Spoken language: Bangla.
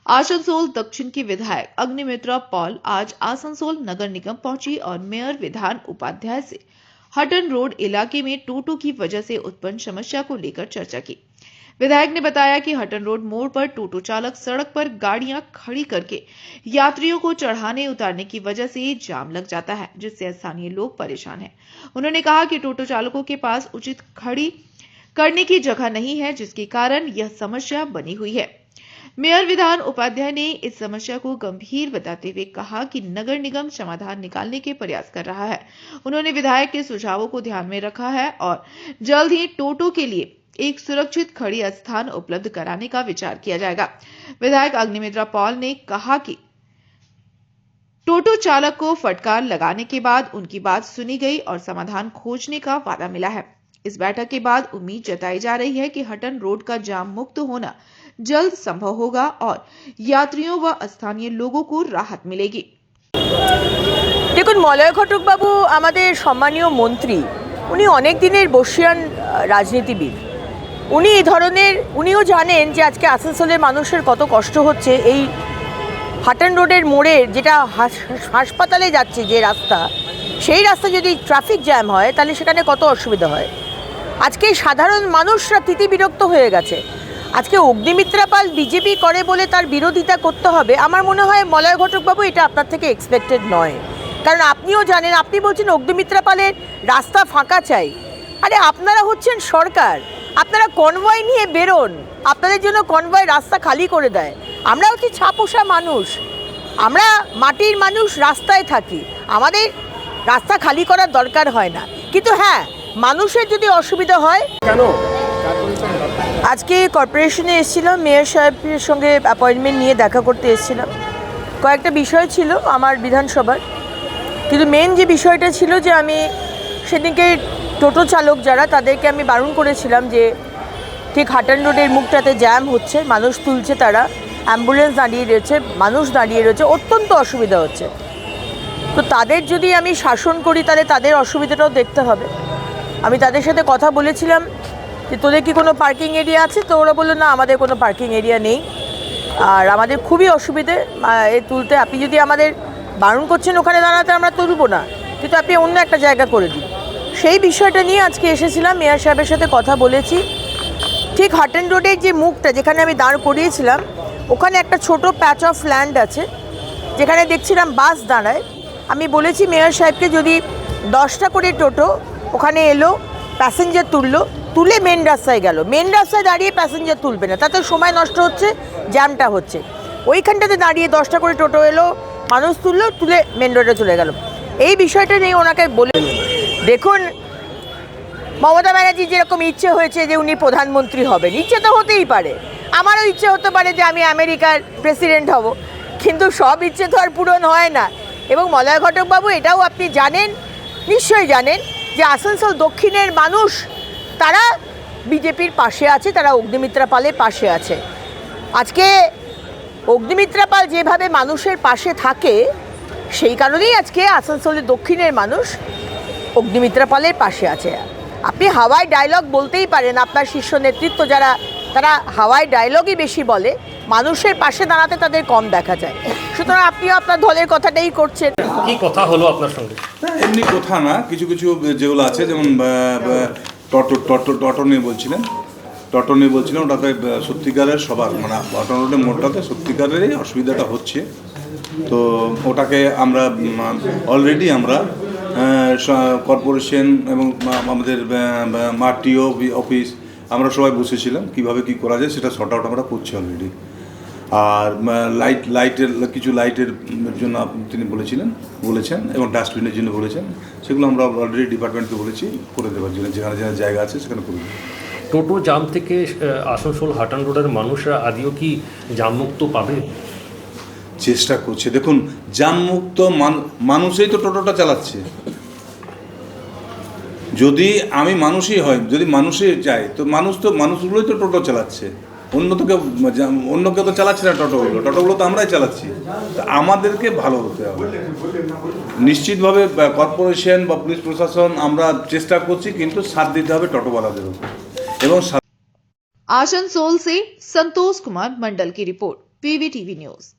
आसनसोल दक्षिण की विधायक अग्निमित्रा पॉल आज आसनसोल नगर निगम पहुंची और मेयर विधान उपाध्याय से हटन रोड इलाके में टोटो की वजह से उत्पन्न समस्या को लेकर चर्चा की। विधायक ने बताया कि हटन रोड मोड़ पर टोटो चालक सड़क पर गाड़ियां खड़ी करके यात्रियों को चढ़ाने उतारने की वजह से जाम लग जाता है, जिससे स्थानीय लोग परेशान हैं। उन्होंने कहा कि टोटो चालकों के पास उचित खड़ी करने की जगह नहीं है, जिसके कारण यह समस्या बनी हुई है। मेयर विधान उपाध्याय ने इस समस्या को गंभीर बताते हुए कहा कि नगर निगम समाधान निकालने के प्रयास कर रहा है। उन्होंने विधायक के सुझावों को ध्यान में रखा है और जल्द ही टोटो के लिए एक सुरक्षित खड़ी स्थान उपलब्ध कराने का विचार किया जाएगा। विधायक अग्निमित्रा पॉल ने कहा कि टोटो चालक को फटकार लगाने के बाद उनकी बात सुनी गई और समाधान खोजने का वादा मिला है। इस बैठक के बाद उम्मीद जताई जा रही है कि हटन रोड का जाम मुक्त होना जल्द संभव होगा और यात्रियों व स्थानीय लोगों को राहत मिलेगी। দেখুন, মলয় ঘটক বাবু আমাদের সম্মানীয় মন্ত্রী, উনি অনেক দিনের বর্ষিয়ান রাজনীতিবিদ। উনিও জানেন যে আজকে আসানসোলের মানুষের কত কষ্ট হচ্ছে। এই হাটন রোডের মোড়ে যেটা হাসপাতালে যাচ্ছে যে রাস্তা, সেই রাস্তা যদি ট্রাফিক জ্যাম হয় তাহলে সেখানে কত অসুবিধা হয়। আজকে সাধারণ মানুষরা তিতিবিরক্ত হয়ে গেছে। আজকে অগ্নিমিত্রা পাল বিজেপি করে বলে তার বিরোধিতা করতে হবে, আমার মনে হয় মলয় ঘটকবাবু এটা আপনার থেকে এক্সপেক্টেড নয়। কারণ আপনিও জানেন, আপনি বলছেন অগ্নিমিত্রা পালের রাস্তা ফাঁকা চাই। আরে আপনারা হচ্ছেন সরকার, আপনারা কনভয় নিয়ে বেরোন, আপনাদের জন্য কনভয় রাস্তা খালি করে দেয়। আমরা হচ্ছি ছাপোষা মানুষ, আমরা মাটির মানুষ, রাস্তায় থাকি, আমাদের রাস্তা খালি করার দরকার হয় না। কিন্তু হ্যাঁ, মানুষের যদি অসুবিধা হয়। কেন আজকে কর্পোরেশনে এসেছিলাম, মেয়র সাহেবের সঙ্গে অ্যাপয়েন্টমেন্ট নিয়ে দেখা করতে এসেছিলাম। কয়েকটা বিষয় ছিল আমার বিধানসভার, কিন্তু মেন যে বিষয়টা ছিল যে আমি সেদিনকে টোটো চালক যারা, তাদেরকে আমি বারণ করেছিলাম যে ঠিক হাটন রোডের মুখটাতে জ্যাম হচ্ছে, মানুষ তুলছে, তারা অ্যাম্বুলেন্স দাঁড়িয়ে রয়েছে, মানুষ দাঁড়িয়ে রয়েছে, অত্যন্ত অসুবিধা হচ্ছে। তো তাদের যদি আমি শাসন করি তাহলে তাদের অসুবিধাটাও দেখতে হবে। আমি তাদের সাথে কথা বলেছিলাম যে তোদের কি কোনো পার্কিং এরিয়া আছে? তো ওরা বললো না, আমাদের কোনো পার্কিং এরিয়া নেই, আর আমাদের খুবই অসুবিধে এ তুলতে। আপনি যদি আমাদের বারণ করছেন ওখানে দাঁড়াতে, আমরা তুলব না, কিন্তু আপনি অন্য একটা জায়গা করে দিন। সেই বিষয়টা নিয়ে আজকে এসেছিলাম, মেয়র সাহেবের সাথে কথা বলেছি। ঠিক হাটন রোডের যে মুখটা যেখানে আমি দাঁড় করিয়েছিলাম, ওখানে একটা ছোট প্যাচ অফ ল্যান্ড আছে যেখানে দেখছিলাম বাস দাঁড়ায়। আমি বলেছি মেয়র সাহেবকে যদি 10টা করে টোটো ওখানে এলো, প্যাসেঞ্জার তুলে মেন রাস্তায় গেল, মেন রাস্তায় দাঁড়িয়ে প্যাসেঞ্জার তুলবে না, তাতে সময় নষ্ট হচ্ছে, জ্যামটা হচ্ছে। ওইখানটাতে দাঁড়িয়ে 10টা করে টোটো এলো, মানুষ তুলে মেন রোডে চলে গেল। এই বিষয়টা নিয়ে ওনাকে বলে, দেখুন মমতা ব্যানার্জি যেরকম ইচ্ছে হয়েছে যে উনি প্রধানমন্ত্রী হবেন, ইচ্ছে তো হতেই পারে, আমারও ইচ্ছে হতে পারে যে আমি আমেরিকার প্রেসিডেন্ট হব, কিন্তু সব ইচ্ছে তো আর পূরণ হয় না। এবং মলয় ঘটকবাবু এটাও আপনি জানেন, নিশ্চয়ই জানেন, যে আসানসোল দক্ষিণের মানুষ তারা বিজেপির পাশে আছে, তারা অগ্নিমিত্রা পালের পাশে আছে। আজকে অগ্নিমিত্রা পাল যেভাবে মানুষের পাশে থাকে, সেই কারণেই আজকে আসানসোলের দক্ষিণের মানুষ অগ্নিমিত্রা পালের পাশে আছে। আপনি হাওয়াই ডায়লগ বলতেই পারেন, আপনার শীর্ষ নেতৃত্ব যারা, তারা হাওয়াই ডায়লগই বেশি বলে, মানুষের পাশে দাঁড়াতে তাদের কম দেখা যায়। সুতরাং আপনিও আপনার দলের কথাটাই করছেন। কি কথা হলো আপনার সঙ্গে? এমনি কথা না, কিছু যেগুলো আছে, যেমন টটো নিয়ে বলছিলেন, ওটাতে সত্যিকারের সবার মানে হটন রোডের মোড়টাতে সত্যিকারেরই অসুবিধাটা হচ্ছে। তো ওটাকে আমরা অলরেডি আমরা কর্পোরেশন এবং আমাদের মাটিও অফিস আমরা সবাই বসেছিলাম, কিভাবে কি করা যায় সেটা শর্ট আউট আমরা করছি অলরেডি। আর কিছু লাইটের জন্য তিনি বলেছেন এবং ডাস্টবিনের জন্য বলেছেন, সেগুলো আমরা অলরেডি ডিপার্টমেন্টকে বলেছি করে দেওয়ার জন্য, যেখানে জায়গা আছে সেখানে করে দেবো। টোটো জাম থেকে আসানসোল হাটন রোডের মানুষরা আদিও কি জামমুক্ত পাবে? চেষ্টা করছে। দেখুন, জামমুক্ত মানুষই তো টোটোটা চালাচ্ছে। যদি আমি মানুষই হয়, যদি মানুষই চাই, তো মানুষগুলোই তো টোটো চালাচ্ছে, অন্য কেউ তো চালাচ্ছে না। টোটোগুলো তো আমরাই চালাচ্ছি। আমাদেরকে ভালো হতে হবে নিশ্চিতভাবে। কর্পোরেশন বা পুলিশ প্রশাসন আমরা চেষ্টা করছি, কিন্তু সাথ দিতে হবে টোটোওয়ালাদেরও। এবং आसनसोल से संतोष कुमार मंडल की रिपोर्ट। PBTV News।